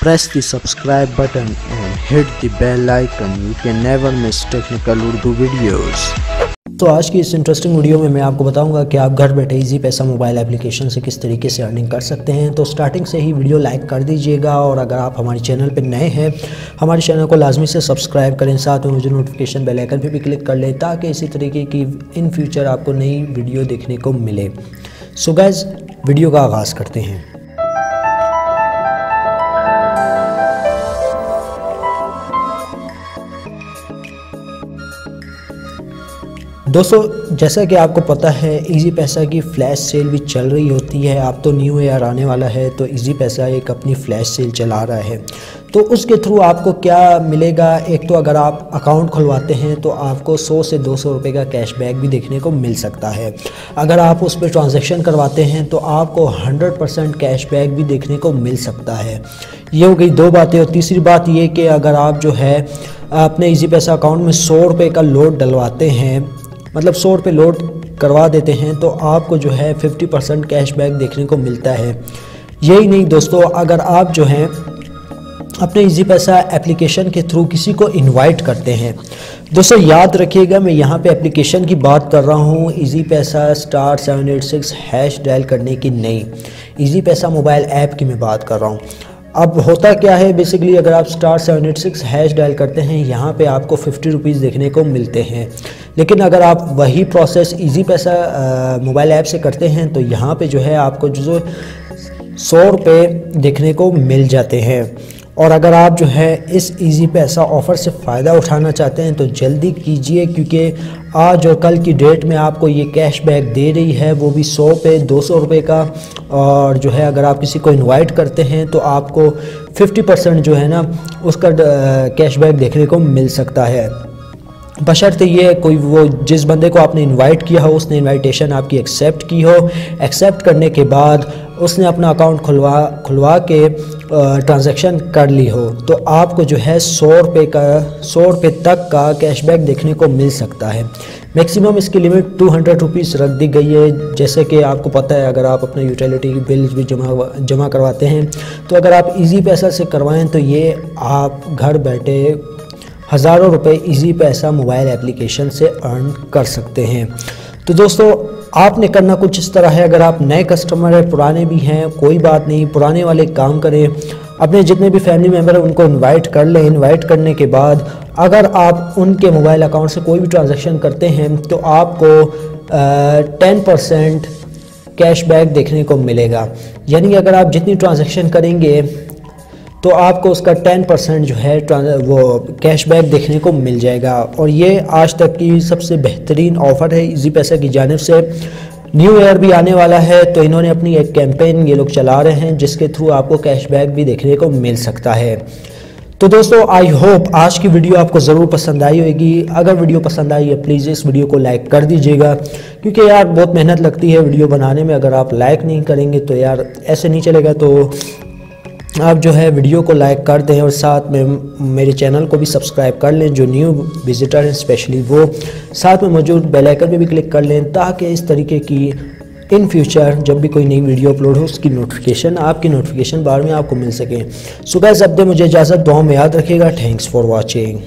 Press the subscribe button and hit the bell icon. You can never miss technical Urdu videos. तो आज की इस interesting video में मैं आपको बताऊंगा कि आप घर बैठे इजी पैसा मोबाइल एप्लीकेशन से किस तरीके से अर्निंग कर सकते हैं। तो स्टार्टिंग से ही वीडियो लाइक कर दीजिएगा और अगर आप हमारे चैनल पर नए हैं हमारे चैनल को लाजमी से सब्सक्राइब करें, साथ में मुझे नोटिफिकेशन बेल आइकन पे भी क्लिक कर लें ताकि इसी तरीके की इन फ्यूचर आपको नई वीडियो देखने को मिले। सो गाइस, वीडियो का आगाज़ करते हैं। दोस्तों, जैसा कि आपको पता है इजी पैसा की फ़्लैश सेल भी चल रही होती है। अब तो न्यू ईयर आने वाला है तो इजी पैसा एक अपनी फ़्लैश सेल चला रहा है। तो उसके थ्रू आपको क्या मिलेगा, एक तो अगर आप अकाउंट खुलवाते हैं तो आपको 100 से 200 रुपये का कैशबैक भी देखने को मिल सकता है। अगर आप उस पर ट्रांजैक्शन करवाते हैं तो आपको 100% कैशबैक भी देखने को मिल सकता है। ये हो गई दो बातें। और तीसरी बात ये कि अगर आप जो है अपने इजी पैसा अकाउंट में 100 रुपये का लोड डलवाते हैं, मतलब 100 रुपये लोड करवा देते हैं, तो आपको जो है 50% कैशबैक देखने को मिलता है। यही नहीं दोस्तों, अगर आप जो हैं अपने इजी पैसा एप्लीकेशन के थ्रू किसी को इनवाइट करते हैं, दोस्तों याद रखिएगा मैं यहाँ पे एप्लीकेशन की बात कर रहा हूँ, इजी पैसा *786 हैश डायल करने की नहीं, इजी पैसा मोबाइल ऐप की मैं बात कर रहा हूँ। अब होता क्या है, बेसिकली अगर आप *786 हैश डायल करते हैं यहाँ पे आपको 50 रुपीज़ देखने को मिलते हैं। लेकिन अगर आप वही प्रोसेस इजी पैसा मोबाइल ऐप से करते हैं तो यहाँ पे जो है आपको जो 100 रुपये देखने को मिल जाते हैं। और अगर आप जो है इस इजी पैसा ऑफ़र से फ़ायदा उठाना चाहते हैं तो जल्दी कीजिए, क्योंकि आज और कल की डेट में आपको ये कैशबैक दे रही है, वो भी 100 पे 200 रुपये का। और जो है अगर आप किसी को इनवाइट करते हैं तो आपको 50% जो है ना उसका कैशबैक देखने को मिल सकता है, बशर्ते ये कोई वो जिस बंदे को आपने इनवाइट किया हो उसने इनविटेशन आपकी एक्सेप्ट की हो। एक्सेप्ट करने के बाद उसने अपना अकाउंट खुलवा के ट्रांजैक्शन कर ली हो, तो आपको जो है 100 रुपये तक का कैशबैक देखने को मिल सकता है। मैक्सिमम इसकी लिमिट 200 रुपीज़ रख दी गई है। जैसे कि आपको पता है, अगर आप अपने यूटिलिटी बिल्स भी जमा करवाते हैं तो अगर आप इजी पैसा से करवाएं तो ये आप घर बैठे हज़ारों रुपए इजी पैसा मोबाइल एप्लीकेशन से अर्न कर सकते हैं। तो दोस्तों, आपने करना कुछ इस तरह है। अगर आप नए कस्टमर हैं, पुराने भी हैं, कोई बात नहीं, पुराने वाले काम करें, अपने जितने भी फैमिली मेम्बर हैं उनको इनवाइट कर लें। इनवाइट करने के बाद अगर आप उनके मोबाइल अकाउंट से कोई भी ट्रांजैक्शन करते हैं तो आपको 10% कैशबैक देखने को मिलेगा। यानी अगर आप जितनी ट्रांजैक्शन करेंगे तो आपको उसका 10% जो है वो कैशबैक देखने को मिल जाएगा। और ये आज तक की सबसे बेहतरीन ऑफ़र है इजी पैसा की जानिब से। न्यू ईयर भी आने वाला है तो इन्होंने अपनी एक कैंपेन ये लोग चला रहे हैं जिसके थ्रू आपको कैशबैक भी देखने को मिल सकता है। तो दोस्तों, आई होप आज की वीडियो आपको ज़रूर पसंद आई होगी। अगर वीडियो पसंद आई है प्लीज़ इस वीडियो को लाइक कर दीजिएगा, क्योंकि यार बहुत मेहनत लगती है वीडियो बनाने में। अगर आप लाइक नहीं करेंगे तो यार ऐसे नहीं चलेगा। तो आप जो है वीडियो को लाइक कर दें और साथ में मेरे चैनल को भी सब्सक्राइब कर लें, जो न्यू विजिटर हैं स्पेशली वो, साथ में मौजूद बेल आइकन पे भी क्लिक कर लें ताकि इस तरीके की इन फ्यूचर जब भी कोई नई वीडियो अपलोड हो उसकी नोटिफिकेशन आपकी नोटिफिकेशन बार में आपको मिल सके। सो गाइस, अब दे मुझे इजाज़त, दुआ में याद रखिएगा। Thanks for watching.